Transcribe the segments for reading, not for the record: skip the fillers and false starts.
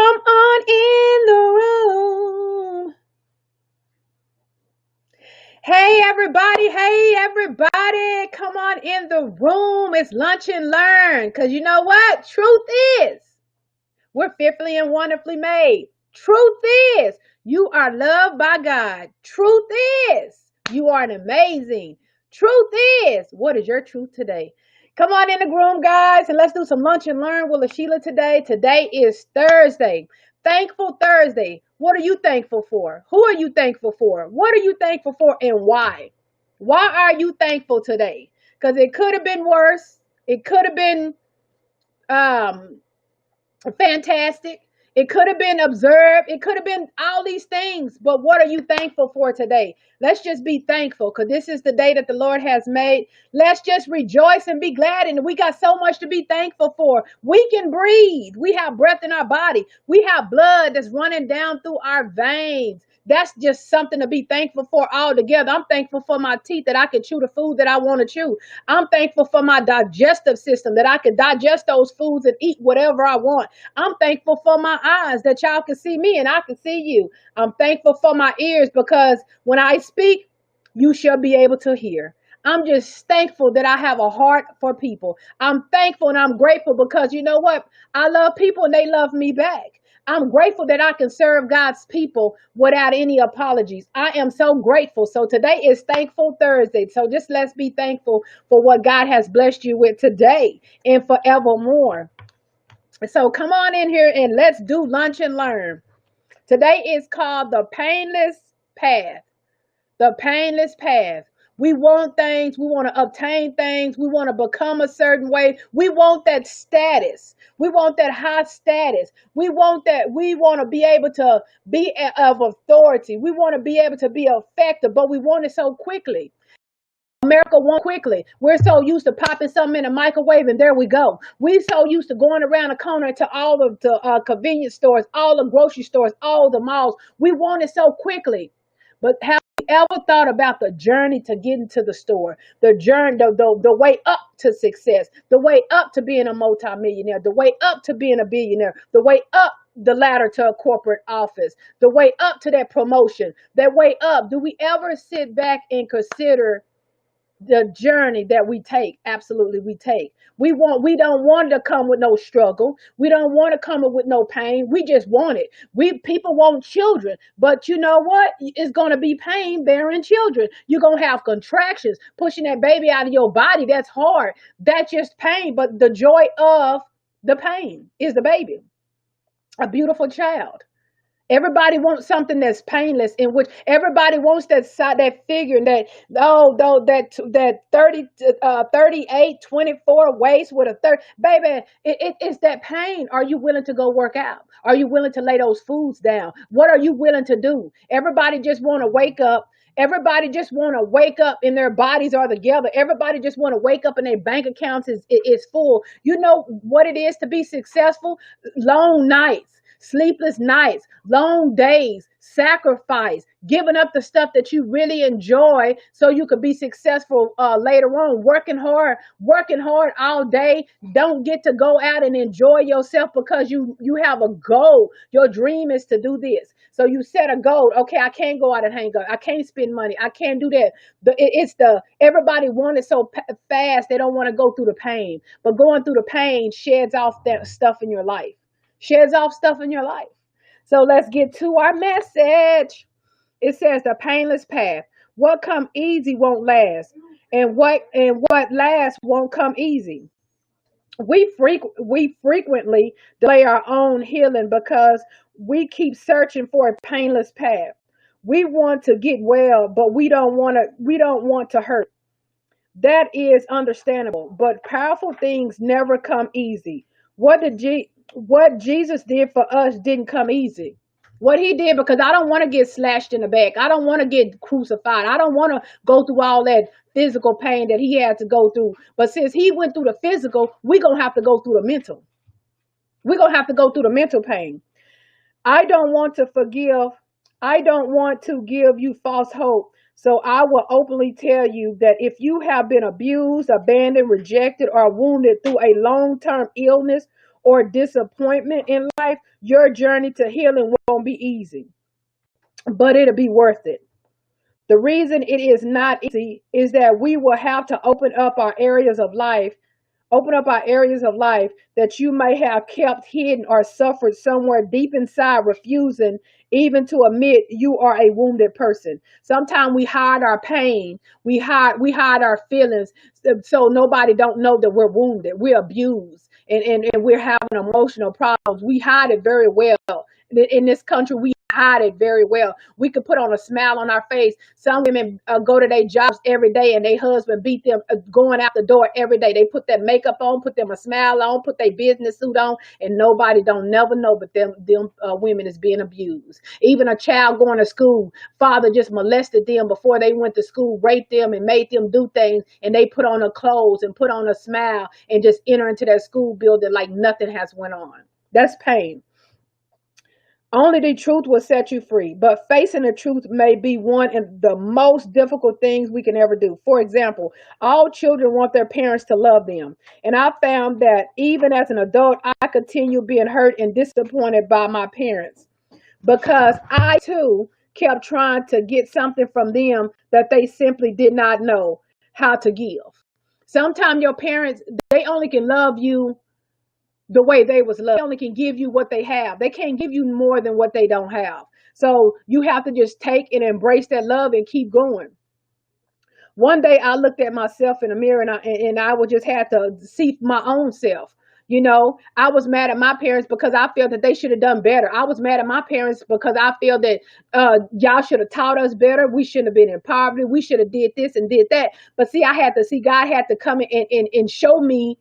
Come on in the room. Hey everybody, come on in the room. It's lunch and learn. Because you know what? Truth is, we're fearfully and wonderfully made. Truth is, you are loved by God. Truth is, you are an amazing. Truth is, what is your truth today? Come on in the room, guys, and let's do some lunch and learn with LaSheila today. Today is Thursday. Thankful Thursday. What are you thankful for? Who are you thankful for? What are you thankful for and why? Why are you thankful today? Because it could have been worse. It could have been um, fantastic. It could have been observed. It could have been all these things. But what are you thankful for today? Let's just be thankful because this is the day that the Lord has made. Let's just rejoice and be glad. And we got so much to be thankful for. We can breathe. We have breath in our body. We have blood that's running down through our veins. That's just something to be thankful for altogether. I'm thankful for my teeth that I can chew the food that I want to chew. I'm thankful for my digestive system that I can digest those foods and eat whatever I want. I'm thankful for my eyes that y'all can see me and I can see you. I'm thankful for my ears because when I speak, you shall be able to hear. I'm just thankful that I have a heart for people. I'm thankful and I'm grateful because you know what? I love people and they love me back. I'm grateful that I can serve God's people without any apologies. I am so grateful. So today is Thankful Thursday. So just let's be thankful for what God has blessed you with today and forevermore. So come on in here and let's do lunch and learn. Today is called the Painless Path. The Painless Path. We want things. We want to obtain things. We want to become a certain way. We want that status. We want that high status. We want that. We want to be able to be of authority. We want to be able to be effective, but we want it so quickly. America wants quickly. We're so used to popping something in a microwave and there we go. We're so used to going around the corner to all of the convenience stores, all the grocery stores, all the malls. We want it so quickly. But have you ever thought about the journey to getting to the store? The journey, the way up to success, the way up to being a multimillionaire, the way up to being a billionaire, the way up the ladder to a corporate office, the way up to that promotion, that way up. Do we ever sit back and consider the journey that we take? Absolutely we take. We don't want to come with no struggle. We don't want to come with no pain. We just want it. People want children, but you know what? It's going to be pain bearing children. You're going to have contractions, pushing that baby out of your body. That's hard. That's just pain, but the joy of the pain is the baby, a beautiful child. Everybody wants something that's painless, in which everybody wants that figure that that 30 38 24 waist with a 30 baby. It's that pain. Are you willing to go work out? Are you willing to lay those foods down? What are you willing to do? Everybody just want to wake up. Everybody just want to wake up and their bodies are together. Everybody just want to wake up and their bank accounts is full. You know what it is to be successful? Long nights, sleepless nights, long days, sacrifice, giving up the stuff that you really enjoy so you could be successful later on. Working hard all day. Don't get to go out and enjoy yourself because you have a goal. Your dream is to do this. So you set a goal. Okay, I can't go out and hang out. I can't spend money. I can't do that. Everybody wants it so fast they don't want to go through the pain. But going through the pain sheds off that stuff in your life. Sheds off stuff in your life. So let's get to our message. It says the painless path. What come easy won't last, and what lasts won't come easy. We frequently delay our own healing because we keep searching for a painless path. We want to get well, but we don't want to hurt. That is understandable, but powerful things never come easy. What Jesus did for us didn't come easy. What he did, because I don't want to get slashed in the back. I don't want to get crucified. I don't want to go through all that physical pain that he had to go through. But since he went through the physical, we're going to have to go through the mental. We're going to have to go through the mental pain. I don't want to forgive. I don't want to give you false hope. So I will openly tell you that if you have been abused, abandoned, rejected, or wounded through a long-term illness or disappointment in life, your journey to healing won't be easy, but it'll be worth it. The reason it is not easy is that we will have to open up our areas of life that you may have kept hidden or suffered somewhere deep inside, refusing even to admit you are a wounded person. Sometimes we hide our pain, we hide our feelings, so nobody don't know that we're wounded, we're abused, and we're having emotional problems. We hide it very well. In this country, we hide it very well. We could put on a smile on our face. Some women go to their jobs every day and their husband beat them going out the door every day. They put that makeup on, put them a smile on, put their business suit on, and nobody don't never know, but them women is being abused. Even a child going to school, father just molested them before they went to school, raped them and made them do things, and they put on a clothes and put on a smile and just enter into that school building like nothing has went on. That's pain. Only the truth will set you free, but facing the truth may be one of the most difficult things we can ever do. For example, all children want their parents to love them. And I found that even as an adult, I continue being hurt and disappointed by my parents because I too kept trying to get something from them that they simply did not know how to give. Sometimes your parents, they only can love you the way they was loved. They only can give you what they have. They can't give you more than what they don't have. So you have to just take and embrace that love and keep going. One day I looked at myself in the mirror and I would just have to see my own self. You know, I was mad at my parents because I felt that they should have done better. I was mad at my parents because I feel that y'all should have taught us better. We shouldn't have been in poverty. We should have did this and did that. But see, God had to come in and show me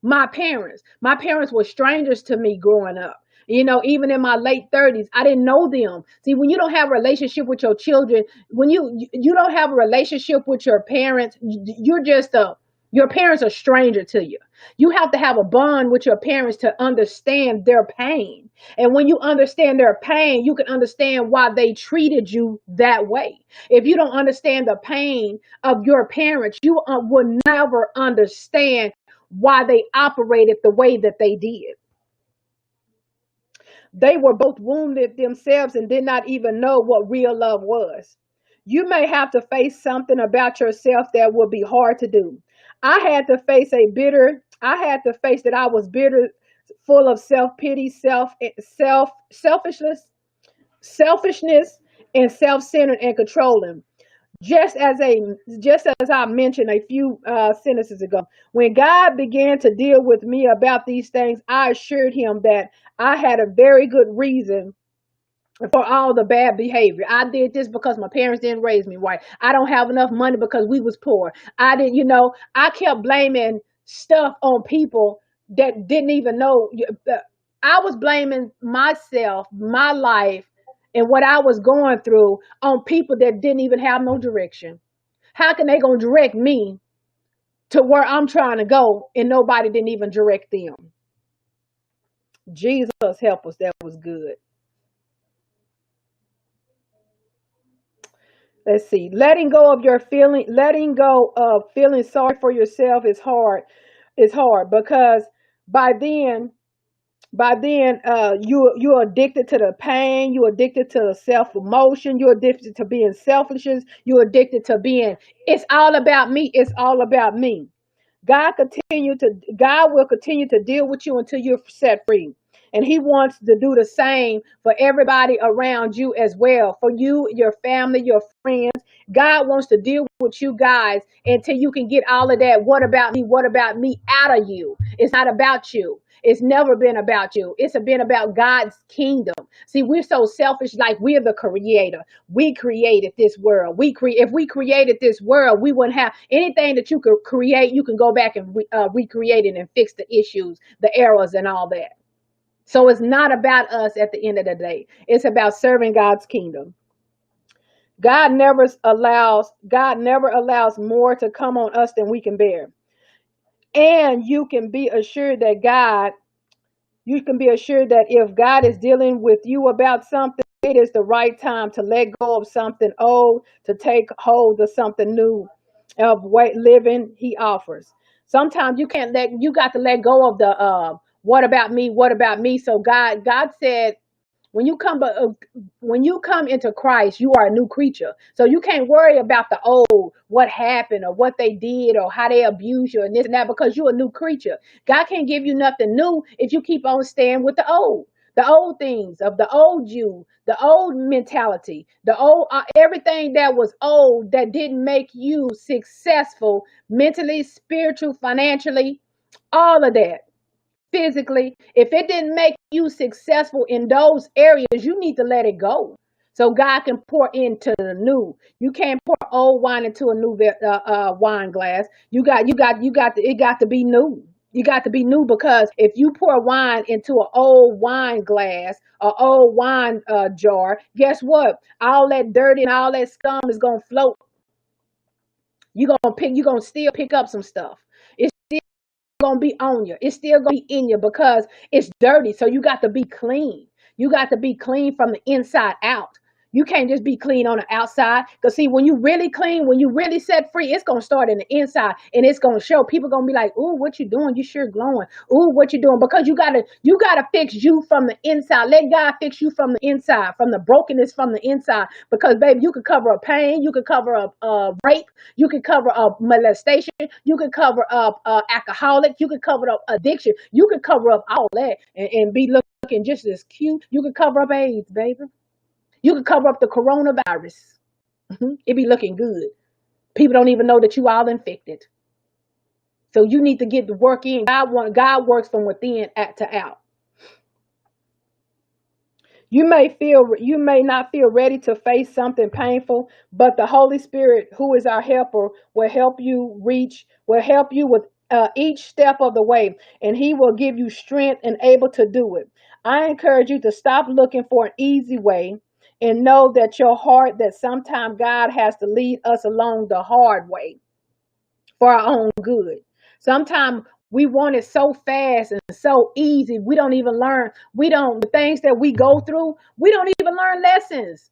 my parents. My parents were strangers to me growing up. You know, even in my late 30s, I didn't know them. See, when you don't have a relationship with your children, when you don't have a relationship with your parents, you're just your parents are stranger to you. You have to have a bond with your parents to understand their pain. And when you understand their pain, you can understand why they treated you that way. If you don't understand the pain of your parents, you will never understand why they operated the way that they did. They were both wounded themselves and did not even know what real love was. You may have to face something about yourself that will be hard to do. I had to face that I was bitter, full of self-pity, selfishness, and self-centered and controlling. Just as a just as I mentioned a few sentences ago, when God began to deal with me about these things, I assured him that I had a very good reason for all the bad behavior. I did this because my parents didn't raise me right. I don't have enough money because we was poor. I didn't, I kept blaming stuff on people that didn't even know. I was blaming myself, my life, and what I was going through on people that didn't even have no direction. How can they gonna direct me to where I'm trying to go and nobody didn't even direct them? Jesus help us, that was good. Let's see. Letting go of feeling sorry for yourself is hard. It's hard because by then, you're addicted to the pain. You're addicted to the self emotion. You're addicted to being selfish. You're addicted to being. It's all about me. It's all about me. God will continue to deal with you until you're set free. And he wants to do the same for everybody around you as well. For you, your family, your friends. God wants to deal with you guys until you can get all of that. What about me out of you? It's not about you. It's never been about you. It's been about God's kingdom. See, we're so selfish, like we're the creator. We created this world. If we created this world, we wouldn't have anything that you could create. You can go back and recreate it and fix the issues, the errors, and all that. So it's not about us at the end of the day. It's about serving God's kingdom. God never allows more to come on us than we can bear. And you can be assured that if God is dealing with you about something, it is the right time to let go of something old, to take hold of something new, of what living he offers. Sometimes you got to let go of the what about me, what about me. So God said, when you come, when you come into Christ, you are a new creature. So you can't worry about the old, what happened or what they did or how they abuse you and this and that, because you're a new creature. God can't give you nothing new if you keep on staying with the old things of the old you, the old mentality, the old everything that was old that didn't make you successful mentally, spiritual, financially, all of that, physically. If it didn't make you successful in those areas, you need to let it go so God can pour into the new. You can't pour old wine into a new wine glass. It got to be new. You got to be new, because if you pour wine into an old wine glass, or old wine jar, guess what? All that dirt and all that scum is gonna float. You're gonna still pick up some stuff. It's gonna be on you. It's still gonna be in you because it's dirty. So you got to be clean. You got to be clean from the inside out. You can't just be clean on the outside. Because see, when you really clean, when you really set free, it's gonna start in the inside and it's gonna show. People gonna be like, "Ooh, what you doing? You sure glowing. Ooh, what you doing?" Because you gotta fix you from the inside. Let God fix you from the inside, from the brokenness from the inside. Because baby, you could cover up pain, you could cover up rape, you could cover up molestation, you could cover up alcoholic, you could cover up addiction, you could cover up all that and be looking just as cute. You could cover up AIDS, baby. You could cover up the coronavirus. It be looking good. People don't even know that you all infected. So you need to get the work in. God works from within to out. You may not feel ready to face something painful, but the Holy Spirit, who is our helper, will help you with each step of the way, and He will give you strength and able to do it. I encourage you to stop looking for an easy way and know that sometimes God has to lead us along the hard way for our own good. Sometimes we want it so fast and so easy. We don't even learn. The things that we go through, we don't even learn lessons.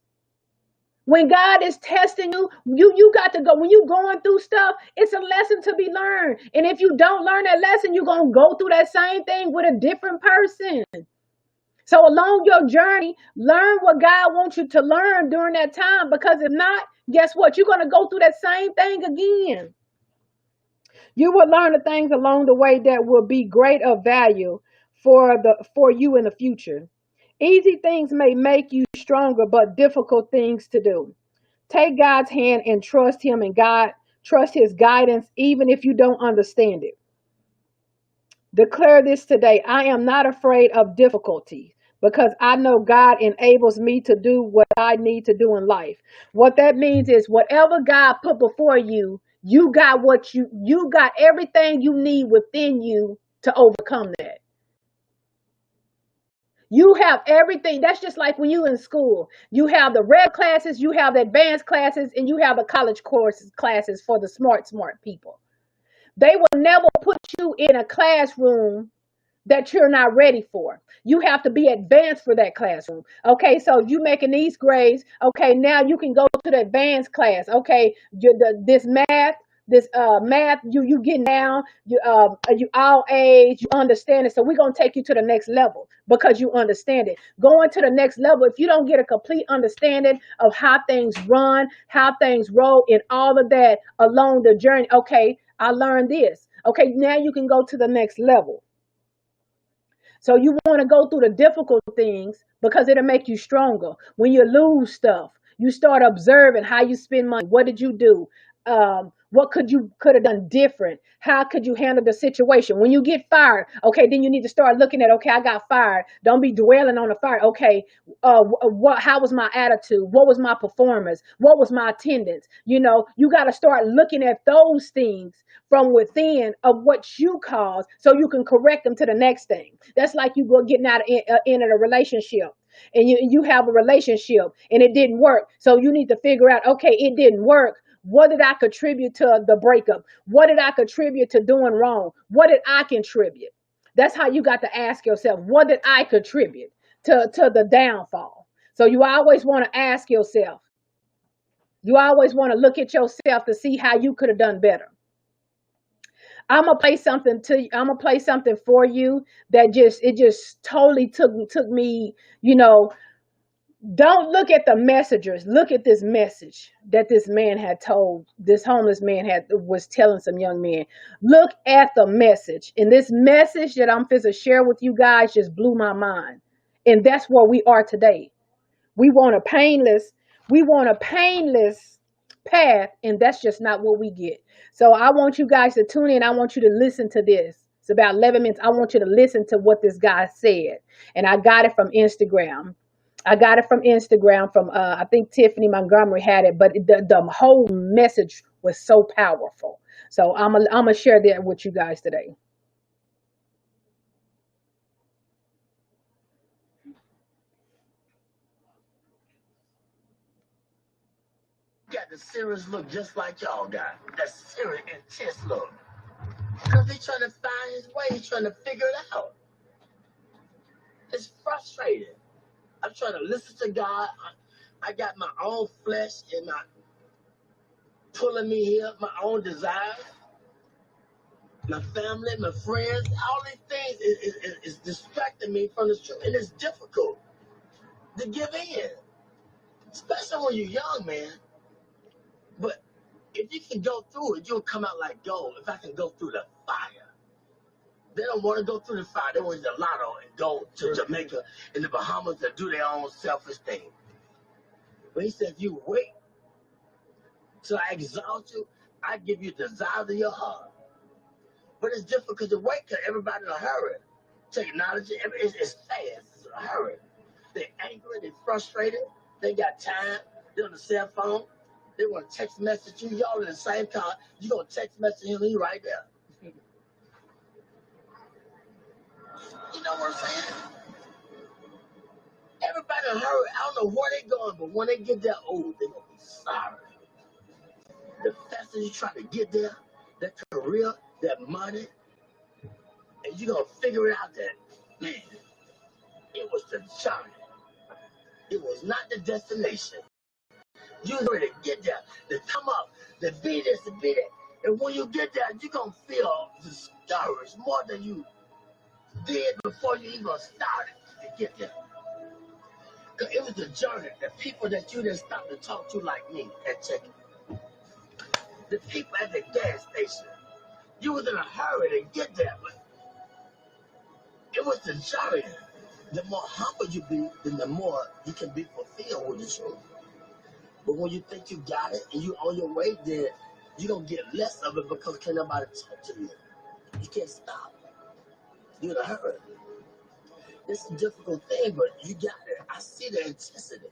When God is testing you, you got to go. When you're going through stuff, it's a lesson to be learned. And if you don't learn that lesson, you're going to go through that same thing with a different person. So along your journey, learn what God wants you to learn during that time. Because if not, guess what? You're going to go through that same thing again. You will learn the things along the way that will be great of value for you in the future. Easy things may make you stronger, but difficult things to do. Take God's hand and trust Him, and trust His guidance, even if you don't understand it. Declare this today: I am not afraid of difficulty, because I know God enables me to do what I need to do in life. What that means is, whatever God put before you, you got you got everything you need within you to overcome that. You have everything. That's just like when you in school. You have the red classes, you have the advanced classes, and you have the college classes for the smart people. They will never put you in a classroom that you're not ready for. You have to be advanced for that classroom. Okay, so you making these grades. Okay, now you can go to the advanced class. Okay, this math, you getting down. You all A's. You understand it. So we're gonna take you to the next level because you understand it. Going to the next level, if you don't get a complete understanding of how things run, how things roll, and all of that along the journey. Okay, I learned this. Okay, now you can go to the next level. So you want to go through the difficult things because it'll make you stronger. When you lose stuff, you start observing how you spend money. What did you do? What could have done different? How could you handle the situation? When you get fired, okay, then you need to start looking at, okay, I got fired. Don't be dwelling on the fire. Okay, how was my attitude? What was my performance? What was my attendance? You got to start looking at those things from within of what you caused so you can correct them to the next thing. That's like you go getting out in a relationship. And you have a relationship and it didn't work. So you need to figure out, okay, it didn't work. What did I contribute to the breakup? What did I contribute to doing wrong? What did I contribute? That's how you got to ask yourself, what did I contribute to the downfall? So you always want to ask yourself. You always want to look at yourself to see how you could have done better. I'm gonna play something to you. I'm gonna play something for you that just totally took me, you know, don't look at the messengers. Look at this message that this man had told, this homeless man was telling some young men. Look at the message. And this message that I'm finna share with you guys just blew my mind. And that's where we are today. We want a painless, we want a painless path, and that's just not what we get. So I want you guys to tune in. I want you to listen to this. It's about 11 minutes. I want you to listen to what this guy said. And I got it from Instagram. I got it from Instagram from I think Tiffany Montgomery had it, but the whole message was so powerful. So I'm gonna share that with you guys today. Got the serious look just like y'all got. That serious, intense look. Because he's trying to find his way. He's trying to figure it out. It's frustrating. I'm trying to listen to God. I got my own flesh and my pulling me here, my own desires, my family, my friends. All these things is distracting me from the truth. And it's difficult to give in, especially when you're young, man. But if you can go through it, you'll come out like gold. If I can go through the fire. They don't want to go through the fire. They want to the lotto and go to Jamaica and the Bahamas and do their own selfish thing. But he said, if you wait till I exalt you, I give you the desires of your heart. But it's difficult to wait because everybody in a hurry. Technology, it's fast. It's a hurry. They're angry. They're frustrated. They got time. They're on the cell phone. They want to text message you. Y'all in the same car. You going to text message him. He right there. You know what I'm saying? Everybody in a hurry. I don't know where they going, but when they get there, oh, they're going to be sorry. The faster you try to get there, that career, that money, and you're going to figure it out that, man, it was the journey. It was not the destination. You was ready to get there, to come up, to be this, to be that. And when you get there, you're going to feel discouraged more than you did before you even started to get there. Because it was the journey, the people that you didn't stop to talk to like me at Chicken. The people at the gas station. You was in a hurry to get there, but it was the journey. The more humble you be, then the more you can be fulfilled with the truth. But when you think you got it and you on your way there, you don't get less of it because can't nobody talk to you. You can't stop. You're in a hurry. It's a difficult thing, but you got it. I see the intensity.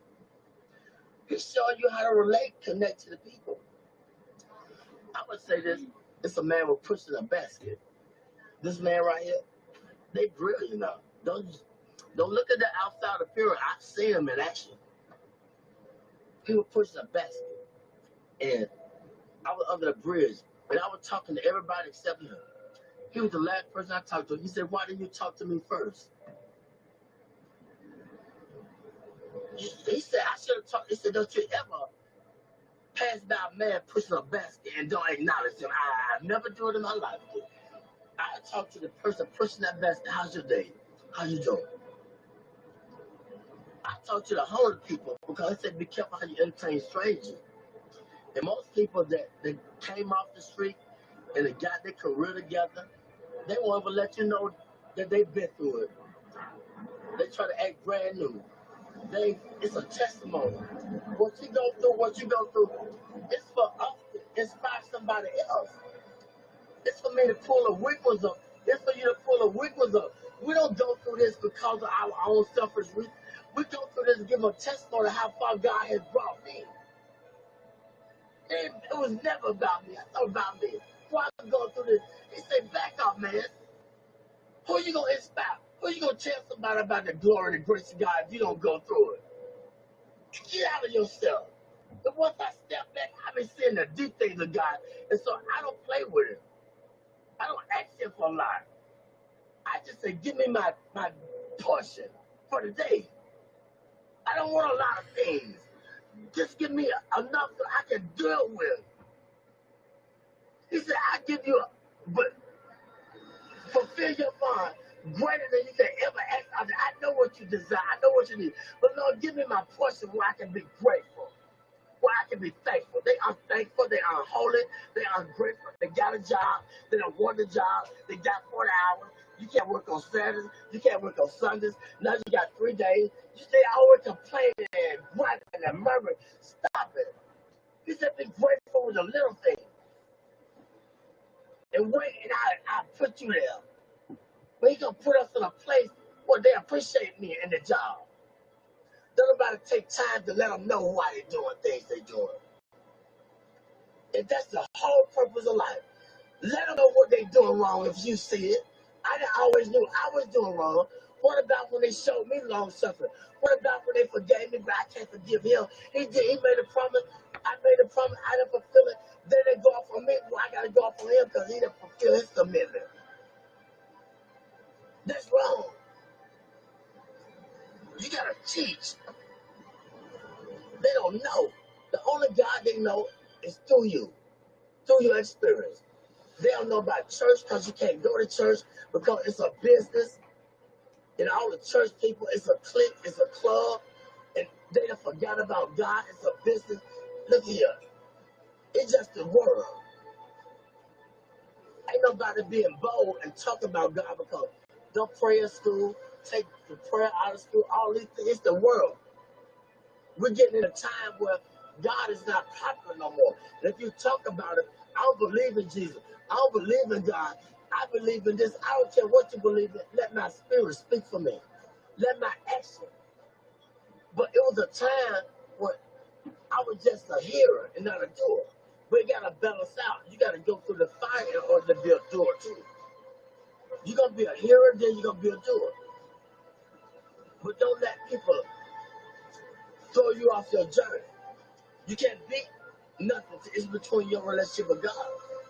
He's showing you how to relate, connect to the people. I would say this. It's a man with pushing a basket. This man right here, they brilliant now. Don't look at the outside appearance. I've seen him in action. He was pushing a basket. And I was under the bridge. And I was talking to everybody except him. He was the last person I talked to. He said, why didn't you talk to me first? He said, I should have talked. He said, don't you ever pass by a man pushing a basket and don't acknowledge him. I never do it in my life. I talk to the person pushing that basket. How's your day? How you doing? I talk to the homeless people because I said, be careful how you entertain strangers. And most people that came off the street and they got their career together, they won't even let you know that they've been through it. They try to act brand new. It's a testimony. What you go through, it's for us to inspire somebody else. It's for me to pull a weakness up. It's for you to pull a weakness up. We don't go through this because of our own selfish reasons. We go through this to give a testimony of how far God has brought me. It was never about me. I thought about me. Why I'm going through this? He said, back up, man. Who are you going to inspire? Who are you going to tell somebody about the glory and the grace of God if you don't go through it? Get out of yourself. But once I step back, I've been seeing the deep things of God. And so I don't play with it. I don't ask him for a lot. I just say, give me my portion for the day. I don't want a lot of things. Just give me enough that I can deal with. He said, I give you, but greater than you can ever ask. I know what you desire. I know what you need. But Lord, give me my portion where I can be grateful, where I can be thankful. They are thankful. They are holy. They are grateful. They got a job. They don't want a job. They got 40 hours. You can't work on Saturdays. You can't work on Sundays. Now you got 3 days. You say always complaining and griping and murmuring. Stop it. He said be grateful with a little thing. And wait, and I put you there. But He's going to put us in a place where they appreciate me in the job. Don't nobody take time to let them know why they're doing things they're doing. And that's the whole purpose of life. Let them know what they're doing wrong if you see it. I didn't always knew I was doing wrong. What about when they showed me long suffering? What about when they forgave me, but I can't forgive him? He made a promise. I made a promise. I didn't fulfill it. Then they go off on me. Well, I got to go off on him because he didn't fulfill his commitment. That's wrong. You got to teach. They don't know. The only God they know is through you, through your experience. They don't know about church because you can't go to church because it's a business. And all the church people, it's a clique, it's a club. And they done forgot about God. It's a business. Look here. It's just the world. Ain't nobody being bold and talk about God because don't pray in school, take the prayer out of school, all these things. It's the world. We're getting in a time where God is not popular no more. And if you talk about it, I don't believe in Jesus. I don't believe in God. I believe in this. I don't care what you believe in. Let my spirit speak for me. Let my action. But it was a time when I was just a hearer and not a doer. But you got to balance out. You got to go through the fire in order to be a doer too. You're going to be a hearer, then you're going to be a doer. But don't let people throw you off your journey. You can't beat nothing. It's between your relationship with God.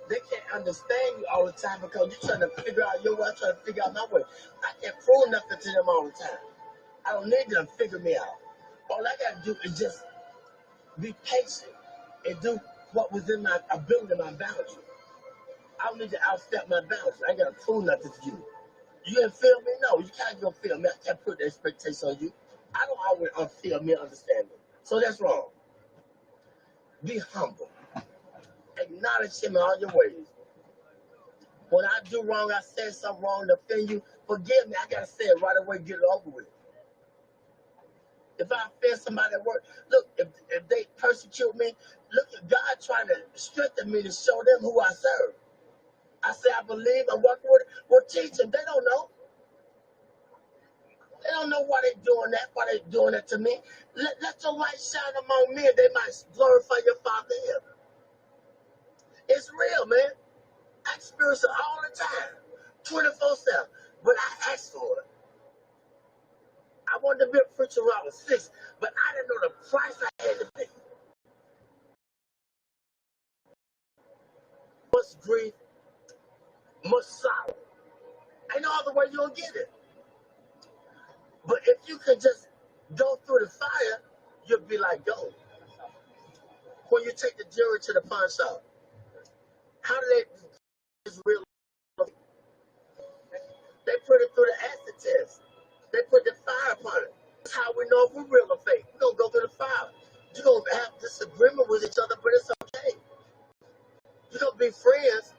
They can't understand you all the time because you're trying to figure out your way. I'm trying to figure out my way. I can't prove nothing to them all the time. I don't need them to figure me out. All I got to do is just be patient and do what was in my ability, my boundary. I don't need to outstep my boundaries. I ain't got to prove nothing to you. You didn't feel me? No, you can't go feel me. I can't put the expectation on you. I don't always feel me, understand me. So that's wrong. Be humble. Acknowledge him in all your ways. When I do wrong, I said something wrong to offend you, forgive me. I got to say it right away, get it over with. If I offend somebody at work, look, if they persecute me, look at God trying to strengthen me to show them who I serve. I say I believe, I'm working with it. Well, teach them. They don't know. They don't know why they're doing that, why they're doing that to me. Let your light shine among men. They might glorify your Father in heaven. It's real, man. I experience it all the time, 24/7. But I asked for it. I wanted to be a preacher when I was 6, but I didn't know the price I had to pay. Much grief, much sorrow. Ain't no other way you'll get it. But if you could just go through the fire, you'll be like gold. When you take the jewelry to the pawn shop, how do they it's real? They put it through the acid test. They put the fire upon it. That's how we know if we're real or fake. We're going to go through the fire. You're going to have disagreement with each other, but it's okay. You're going to be friends.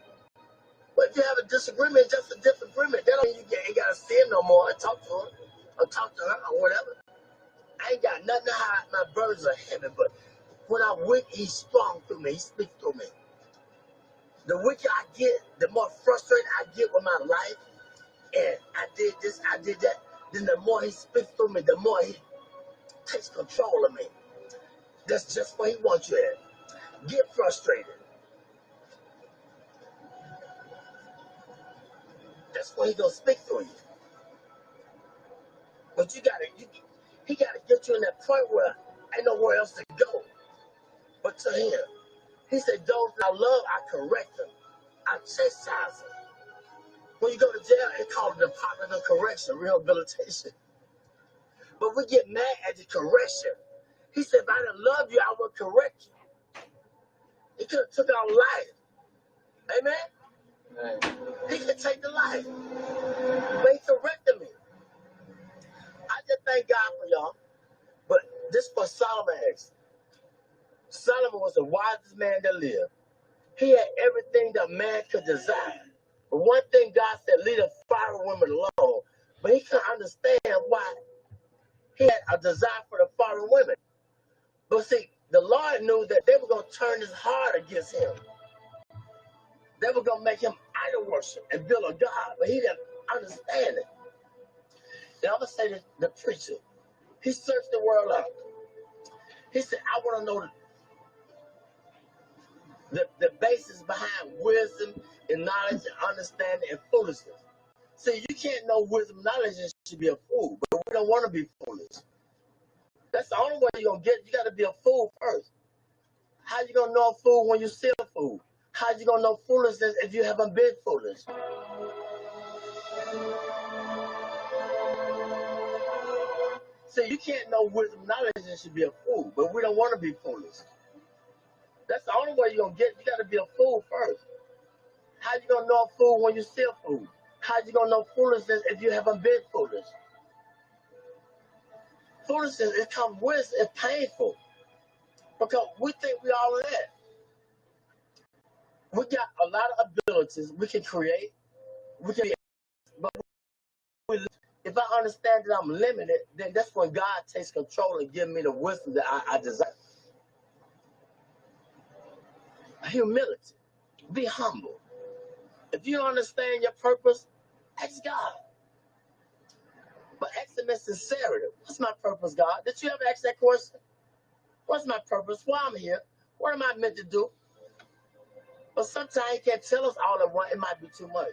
But if you have a disagreement, it's just a disagreement. That don't mean you ain't got to see him no more and talk to him or talk to her or whatever. I ain't got nothing to hide. My burdens are heavy, but when I'm weak, he's strong through me. He speaks through me. The weaker I get, the more frustrated I get with my life. And I did this, I did that. Then the more he speaks through me, the more he takes control of me. That's just where he wants you at. Get frustrated. That's where he gonna speak through you. But he gotta get you in that point where ain't nowhere else to go but to him. He said, those I love, I correct them. I chastise them. When you go to jail, it's called the Department of Correction, rehabilitation. But we get mad at the correction. He said, if I didn't love you, I would correct you. He could have took our life. Amen? Right. He could take the life. But he corrected me. I just thank God for y'all. But this was Solomon asked. Solomon was the wisest man that lived. He had everything that man could desire. But one thing God said, leave the foreign women alone. But he couldn't understand why he had a desire for the foreign women. But see, the Lord knew that they were going to turn his heart against him. They were going to make him idol worship and build a God. But he didn't understand it. And I'm going to say this, the preacher, he searched the world out. He said, I want to know the basis behind wisdom and knowledge and understanding and foolishness. See, you can't know wisdom and knowledge and should be a fool, but we don't want to be foolish. That's the only way you're going to get. You got to be a fool first. How you going to know a fool when you see a fool? How you going to know foolishness if you haven't been foolish? See, you can't know wisdom and knowledge and should be a fool, but we don't want to be foolish. That's the only way you're going to get. You got to be a fool first. How you going to know a fool when you see a fool? How you going to know foolishness if you haven't been foolish? Foolishness, it comes with, it's painful. Because we think we all of that. We got a lot of abilities. We can create. We can be, but if I understand that I'm limited, then that's when God takes control and gives me the wisdom that I desire. Humility. Be humble. If you don't understand your purpose, ask God. But ask him in sincerity. What's my purpose, God? Did you ever ask that question? What's my purpose? Why I'm here? What am I meant to do? But sometimes he can't tell us all at once. It might be too much.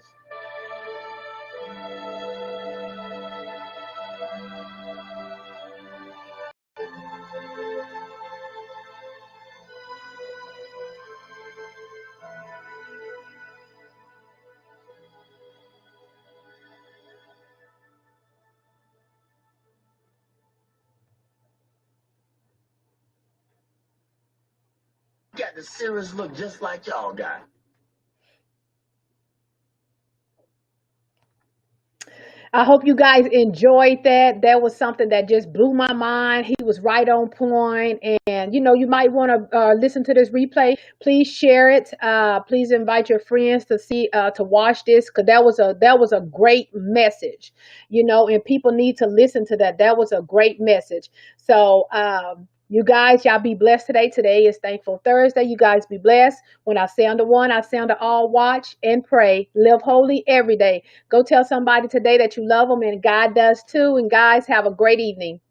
Got the serious look just like y'all got. I hope you guys enjoyed that. That was something that just blew my mind. He was right on point. And, you might want to listen to this replay. Please share it. Please invite your friends to to watch this, because that was a great message, and people need to listen to that. That was a great message. So, you guys, y'all be blessed today. Today is Thankful Thursday. You guys be blessed. When I sound to one, I sound to all. Watch and pray. Live holy every day. Go tell somebody today that you love them, and God does too. And guys, have a great evening.